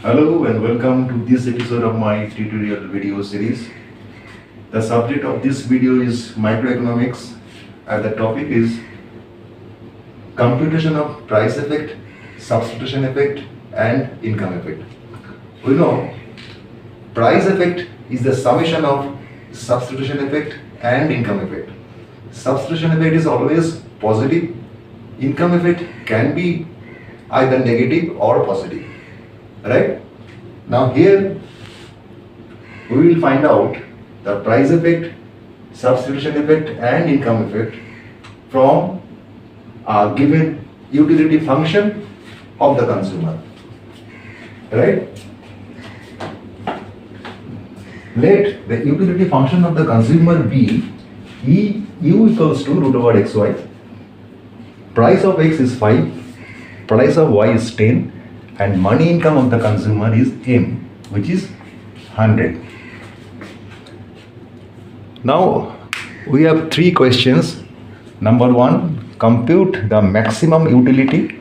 Hello and welcome to this episode of my tutorial video series. The subject of this video is microeconomics and the topic is computation of price effect, substitution effect and income effect. We know price effect is the summation of substitution effect and income effect. Substitution effect is always positive. Income effect can be either negative or positive. Right? Now here we will find out the price effect, substitution effect and income effect from a given utility function of the consumer. Right? Let the utility function of the consumer be u equals to root over xy. Price of x is 5, price of y is 10 and money income of the consumer is M, which is 100. Now we have three questions. Number one, compute the maximum utility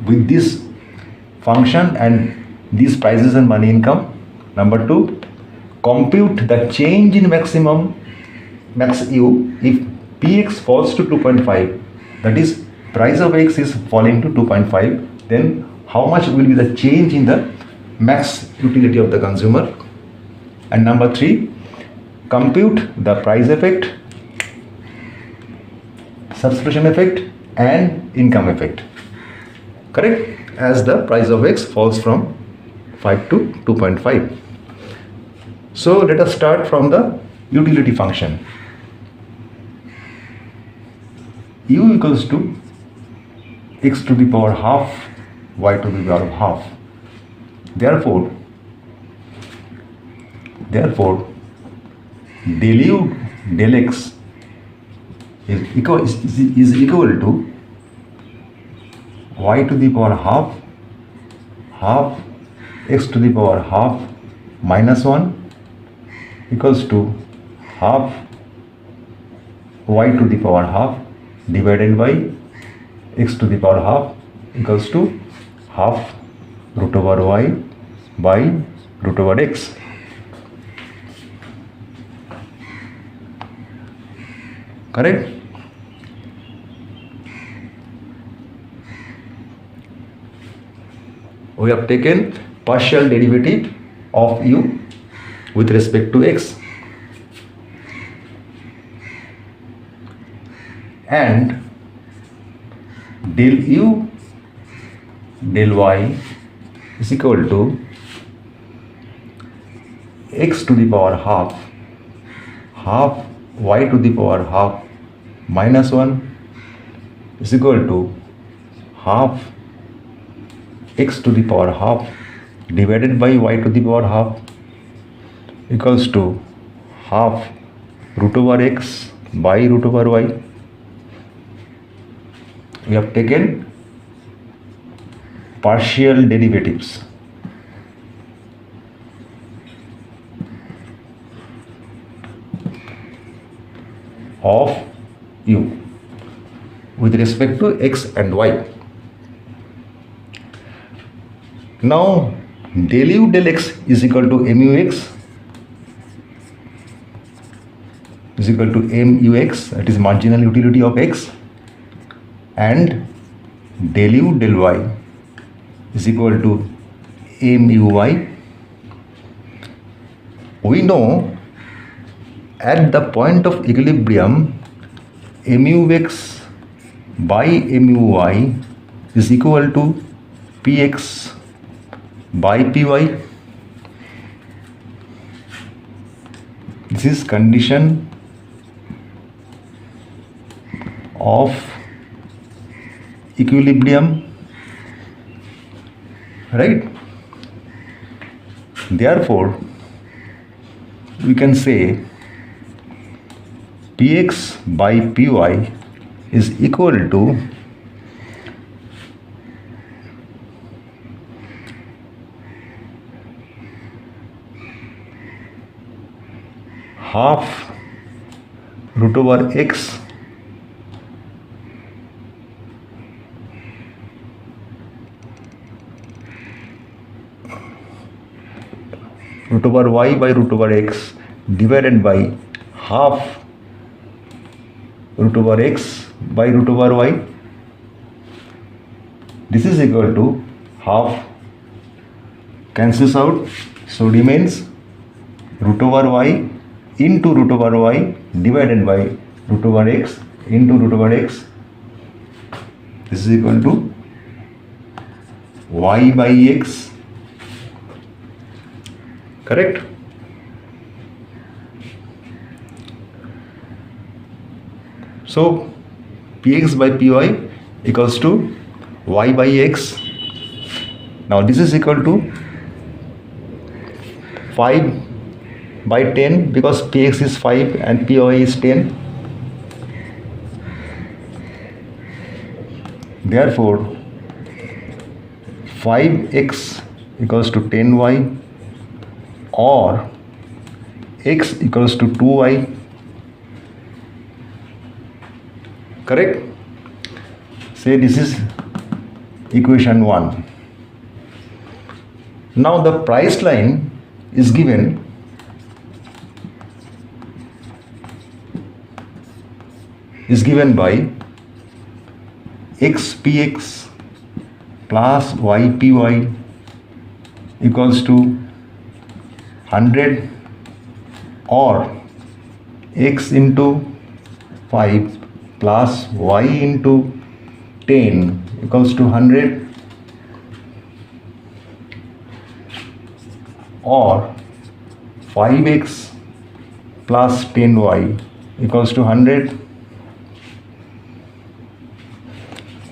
with this function and these prices and money income. Number two, compute the change in maximum max u if Px falls to 2.5, that is price of x is falling to 2.5, then how much will be the change in the max utility of the consumer? And number three, compute the price effect, substitution effect and income effect. Correct? As the price of x falls from 5 to 2.5. So let us start from the utility function. U equals to x to the power half, y to the power half. Therefore, del u del x is equal to y to the power half, half x to the power half minus 1 equals to half y to the power half divided by x to the power half equals to half root over y by root over x. Correct? We have taken partial derivative of u with respect to x and del u del y is equal to x to the power half, half y to the power half minus 1 is equal to half x to the power half divided by y to the power half equals to half root over x by root over y. We have taken partial derivatives of u with respect to x and y. Now del u del x is equal to mux is equal to mux, that is marginal utility of x, and del u del y is equal to muy. We know at the point of equilibrium mux by muy is equal to px by py. This is condition of equilibrium, right? Therefore, we can say px by py is equal to half root over x root over y by root over x divided by half root over x by root over y. This is equal to half cancels out, so remains root over y into root over y divided by root over x into root over x. This is equal to y by x. Correct? So px by py equals to y by x. Now this is equal to 5 by 10 because px is 5 and py is 10. Therefore 5x equals to 10y or x equals to 2y. Correct? Say this is equation 1. Now the price line is given by XPx plus YPy equals to 100 or x into 5 plus y into 10 equals to 100 or 5x plus 10y equals to 100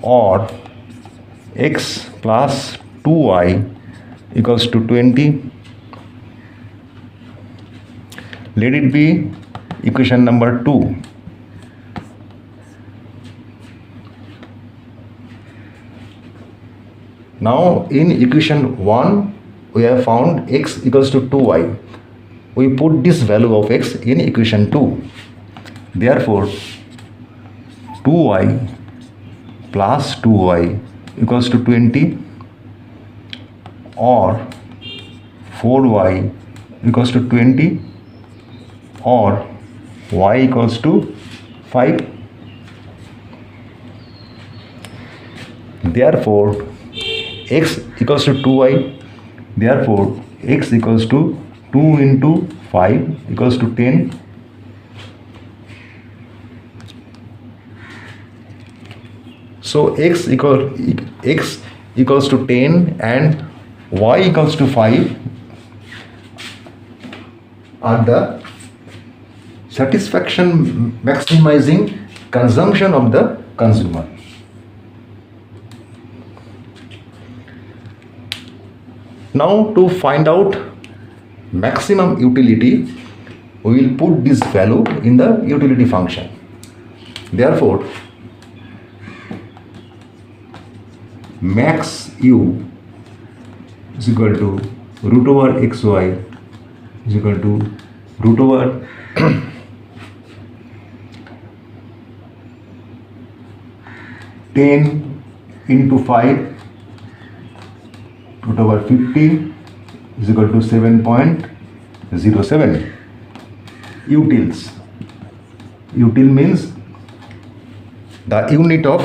or x plus 2y equals to 20. Let it be equation number 2. Now in equation 1 we have found x equals to 2y. We put this value of x in equation 2. Therefore 2y plus 2y equals to 20 or 4y equals to 20 or y equals to 5. Therefore x equals to 2y. Therefore x equals to 2 into 5 equals to 10. So x equals to 10 and y equals to 5 are the satisfaction maximizing consumption of the consumer. Now to find out maximum utility, we will put this value in the utility function. Therefore max u is equal to root over xy is equal to root over 10 into 5 root over 50 is equal to 7.07. Utils. Util means the unit of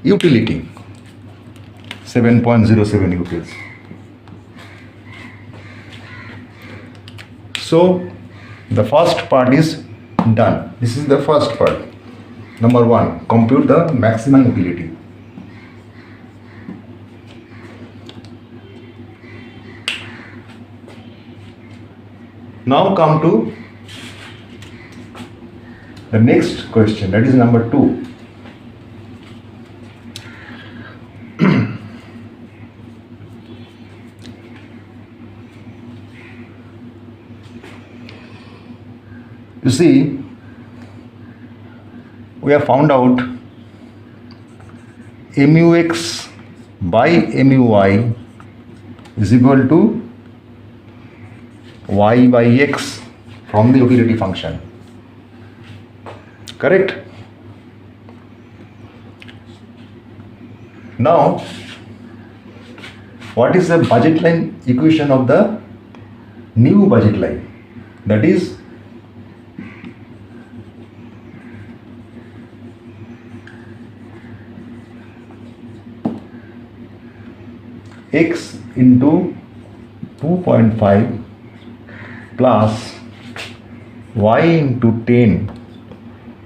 utility. 7.07 utils. So the first part is done. This is the first part. Number 1, compute the maximum utility. Now come to the next question, that is number 2. You see, we have found out mux by muy is equal to y by x from the utility function. Correct? Now, what is the budget line equation of the new budget line, that is x into 2.5 plus y into 10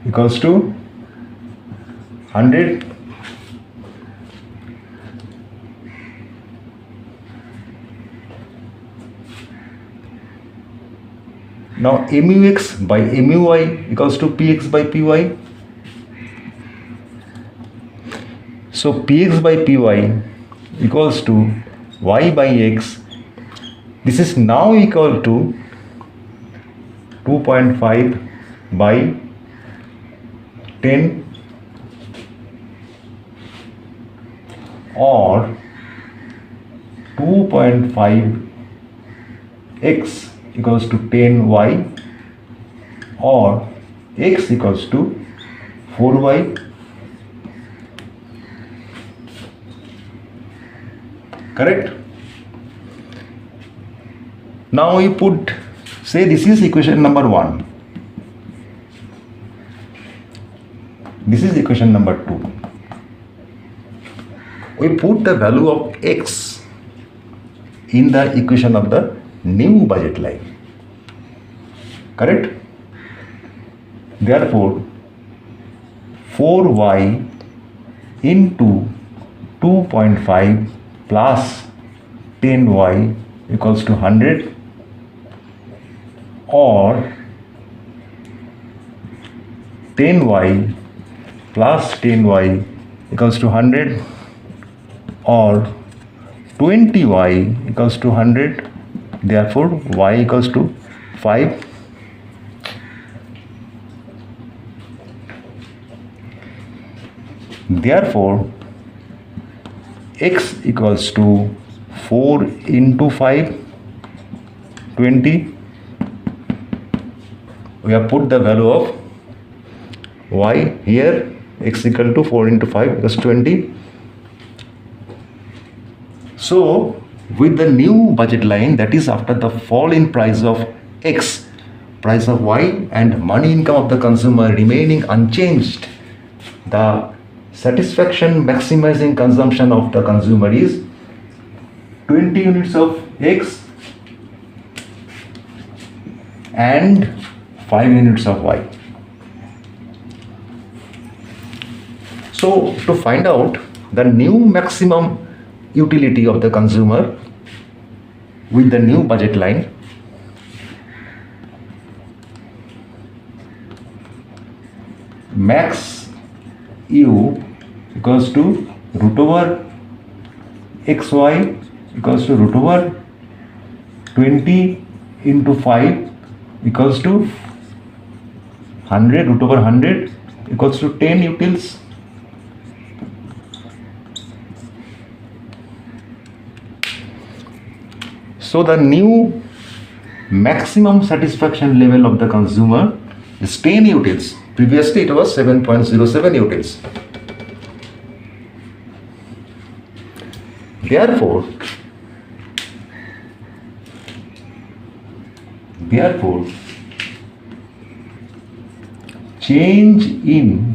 equals to 100. Now mu x by mu y equals to px by py. So px by py equals to y by x. This is now equal to 2.5 by 10 or 2.5 x equals to 10y or x equals to 4y. Correct? Now you put, say this is equation number 1. This is equation number 2. We put the value of x in the equation of the new budget line. Correct? Therefore, 4y into 2.5 plus 10y equals to 100 or 10y plus 10y equals to 100 or 20y equals to 100. Therefore, y equals to 5. Therefore, x equals to 4 into 5, 20. We have put the value of y here, x equal to 4 into 5 equals 20. So, with the new budget line, that is after the fall in price of x, price of y and money income of the consumer remaining unchanged, the satisfaction maximizing consumption of the consumer is 20 units of x and 5 units of y. So to find out the new maximum utility of the consumer with the new budget line, max u equals to root over xy equals to root over 20 into 5 equals to 100, root over 100 equals to 10 utils. So the new maximum satisfaction level of the consumer is 10 utils. Previously it was 7.07 utils. Therefore, change in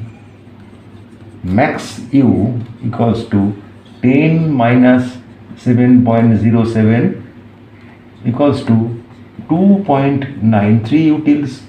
max u equals to 10 minus 7.07 equals to 2.93 utils.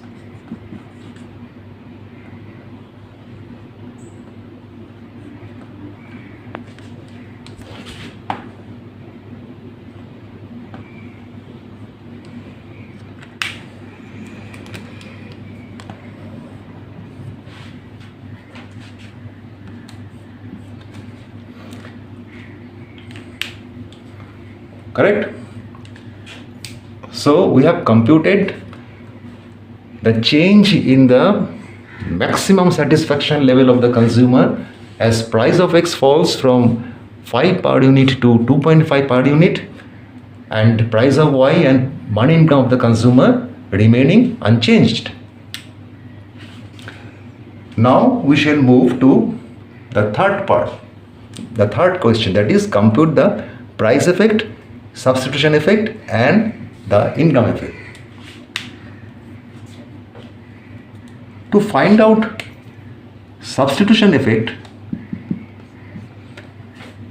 Correct? So we have computed the change in the maximum satisfaction level of the consumer as price of X falls from 5 per unit to 2.5 per unit and price of Y and money income of the consumer remaining unchanged. Now we shall move to the third part, the third question, that is compute the price effect, substitution effect and the income effect. To find out substitution effect,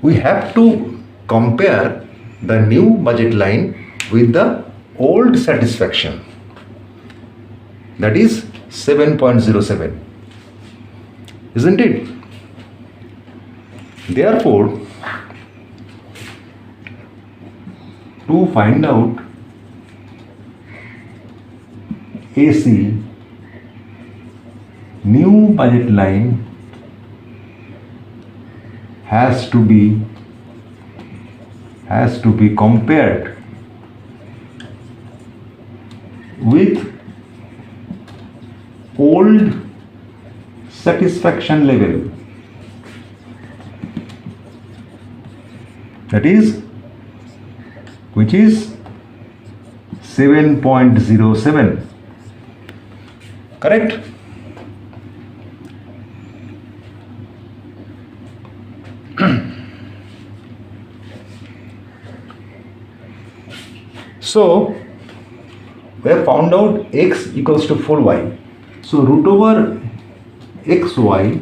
we have to compare the new budget line with the old satisfaction, that is 7.07, isn't it? Therefore, to find out AC new budget line has to be compared with old satisfaction level, that is, which is 7.07. Correct? So we have found out x equals to 4y. So root over xy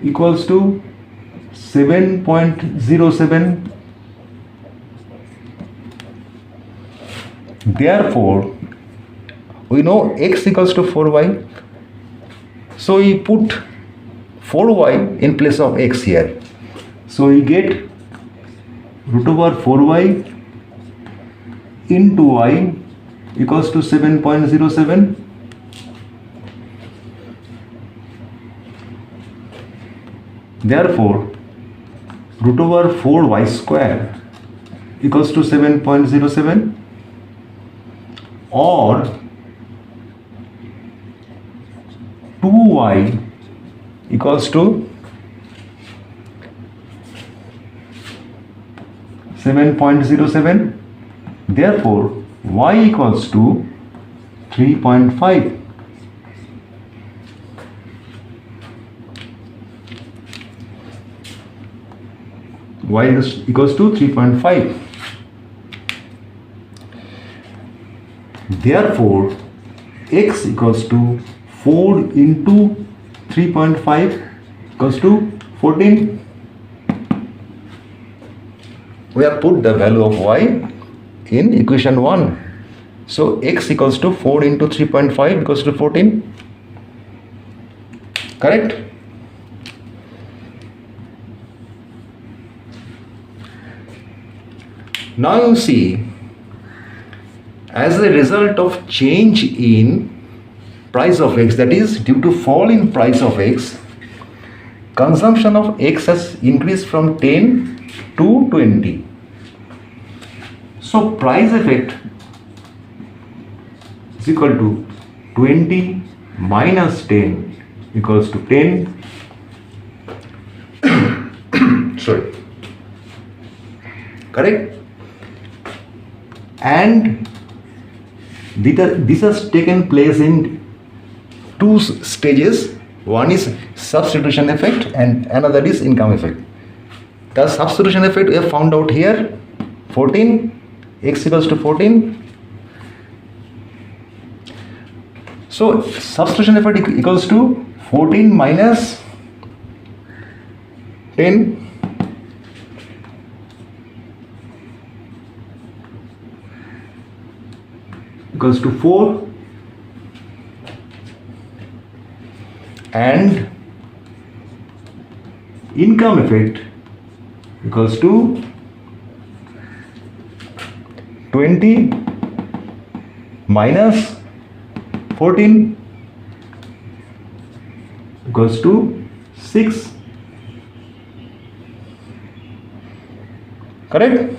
equals to 7.07. Therefore, we know x equals to 4y. So we put 4y in place of x here. So we get root over 4y into y equals to 7.07. Therefore, root over 4y square equals to 7.07, or 2y equals to 7.07. Therefore, y equals to 3.5. Y equals to 3.5. Therefore, x equals to 4 into 3.5 equals to 14. We have put the value of y in equation 1. So x equals to 4 into 3.5 equals to 14. Correct? Now you see, as a result of change in price of x, that is due to fall in price of x, consumption of x has increased from 10 to 20. So price effect is equal to 20 minus 10 equals to 10. Sorry. Correct? And this has taken place in two stages. One is substitution effect and another is income effect. The substitution effect we have found out here, 14, x equals to 14. So substitution effect equals to 14 minus 10 equals to 4, and income effect equals to 20 minus 14 equals to 6. Correct?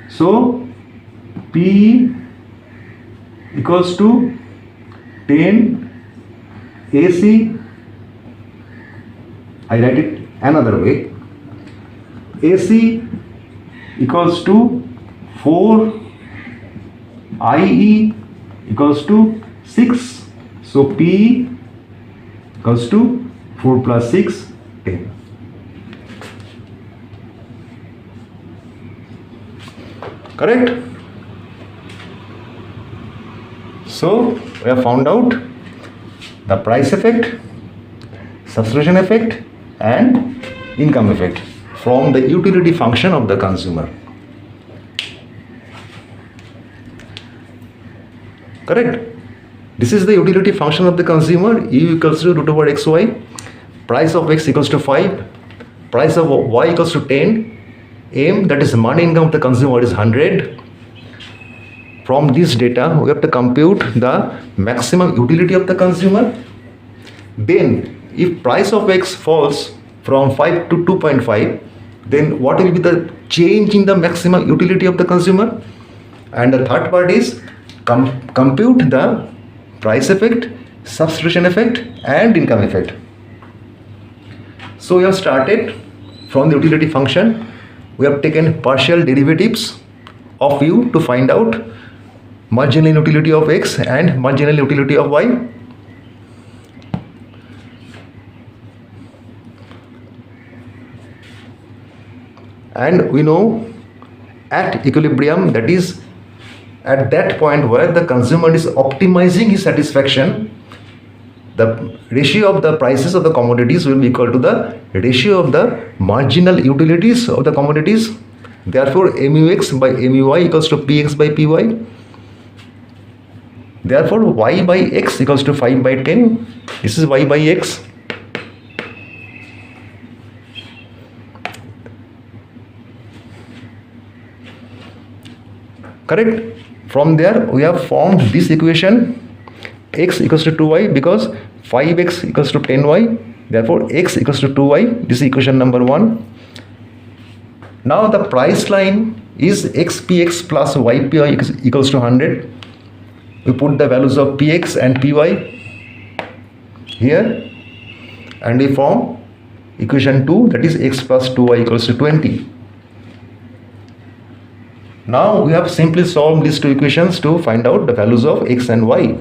So P equals to 10 AC, I write it another way, AC equals to 4, IE equals to 6, so P equals to 4 plus 6, 10. Correct? So we have found out the price effect, substitution effect and income effect from the utility function of the consumer. Correct? This is the utility function of the consumer. U equals to root over xy, price of x equals to 5, price of y equals to 10, M, that is money income of the consumer, is 100. From this data we have to compute the maximum utility of the consumer. Then if price of x falls from 5 to 2.5, then what will be the change in the maximum utility of the consumer? And the third part is compute the price effect, substitution effect and income effect. So we have started from the utility function. We have taken partial derivatives of u to find out marginal utility of x and marginal utility of y. And we know at equilibrium, that is at that point where the consumer is optimizing his satisfaction, the ratio of the prices of the commodities will be equal to the ratio of the marginal utilities of the commodities. Therefore mux by muy equals to px by py. Therefore y by x equals to 5 by 10. This is y by x. Correct? From there we have formed this equation, x equals to 2y, because 5x equals to 10y, therefore x equals to 2y. This is equation number 1. Now the price line is XPx plus YPy equals to 100. We put the values of px and py here and we form equation 2, that is x plus 2y equals to 20. Now we have simply solved these two equations to find out the values of x and y.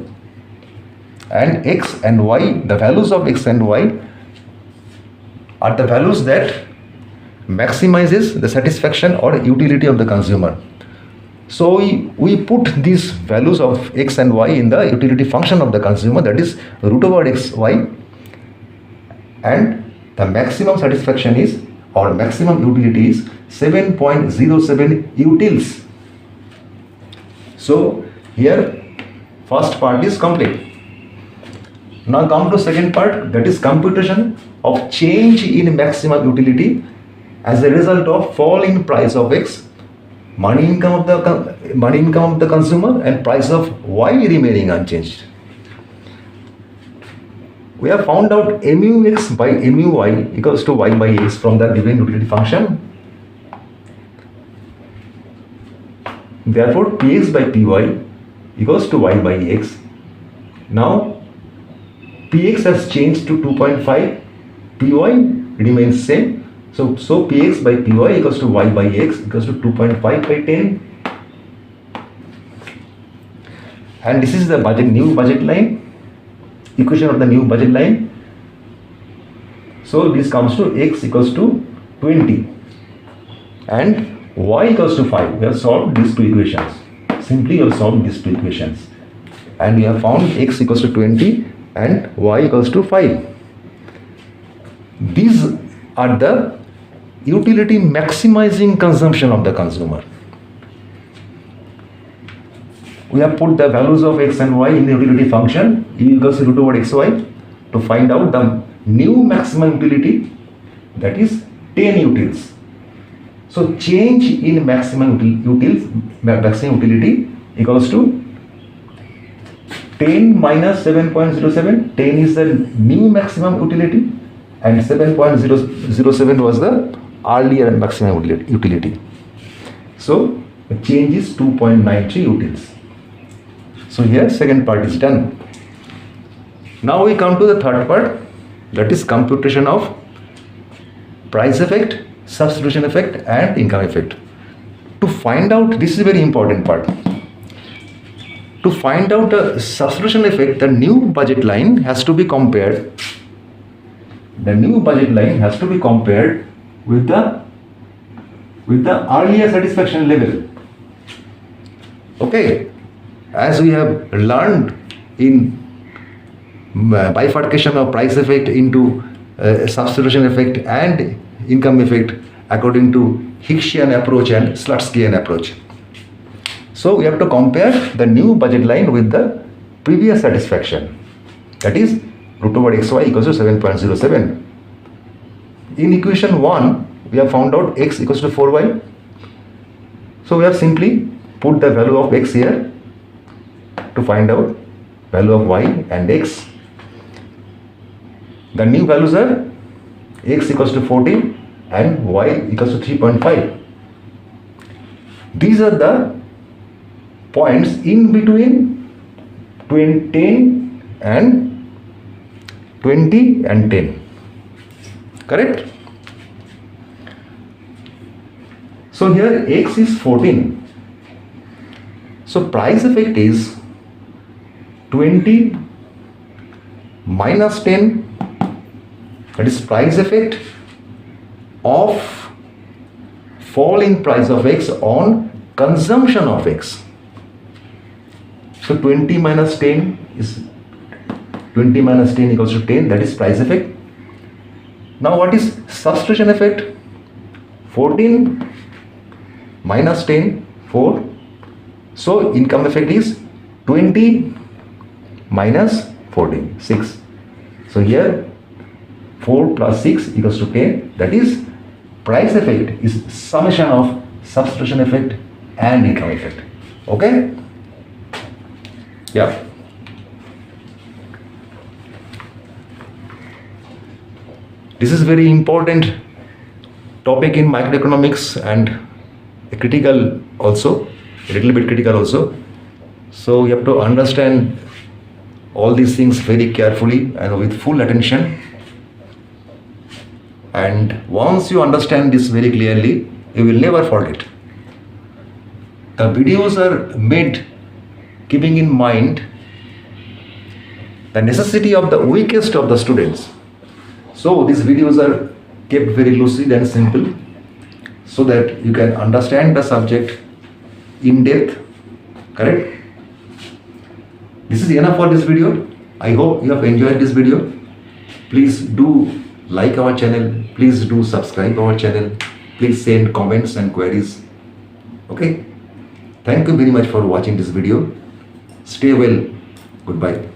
And x and y, the values of x and y are the values that maximizes the satisfaction or utility of the consumer. So we put these values of x and y in the utility function of the consumer, that is root over xy, and the maximum satisfaction is, or maximum utility is 7.07 utils. So here first part is complete. Now come to second part, that is computation of change in maximum utility as a result of fall in price of x, money income of the consumer, and price of y remaining unchanged. We have found out mux by muy equals to y by x from the given utility function. Therefore px by py equals to y by x. Now px has changed to 2.5, py remains same. So px by py equals to y by x equals to 2.5 by 10. And this is the new budget line, equation of the new budget line. So this comes to x equals to 20 and y equals to 5. We have solved these two equations. Simply we have solved these two equations. And we have found x equals to 20 and y equals to 5. These are the utility maximizing consumption of the consumer. We have put the values of x and y in the utility function u equals to root over xy to find out the new maximum utility, that is 10 utils. So change in maximum utility equals to 10 minus 7.07. 10 is the new maximum utility and 7.007 was the earlier maximum utility. So the change is 2.93 utils. So here second part is done. Now we come to the third part, that is computation of price effect, substitution effect and income effect. To find out, this is a very important part. To find out the substitution effect, the new budget line has to be compared. The new budget line has to be compared with the earlier satisfaction level. Okay, as we have learned in bifurcation of price effect into substitution effect and income effect according to Hickshian approach and Slutskian approach. So we have to compare the new budget line with the previous satisfaction, that is root over xy equals to 7.07. In equation 1 we have found out x equals to 4y. So we have simply put the value of x here to find out value of y and x. The new values are x equals to 14 and y equals to 3.5. These are the points in between 10 and 20 and 10. Correct? So here x is 14. So price effect is 20 minus 10, that is price effect of falling price of x on consumption of x. So 20 minus 10 is 20 minus 10 equals to 10, that is price effect. Now what is substitution effect? 14 minus 10, 4. So income effect is 20 minus 14, 6. So here 4 plus 6 equals to 10, that is price effect is summation of substitution effect and income effect. Okay? Yeah. This is very important topic in microeconomics and critical also, a little bit critical also. So you have to understand all these things very carefully and with full attention. And once you understand this very clearly, you will never forget. The videos are made keeping in mind the necessity of the weakest of the students. So these videos are kept very lucid and simple so that you can understand the subject in depth. Correct? This is enough for this video. I hope you have enjoyed this video. Please do like our channel. Please do subscribe our channel. Please send comments and queries. Okay? Thank you very much for watching this video. Stay well. Goodbye.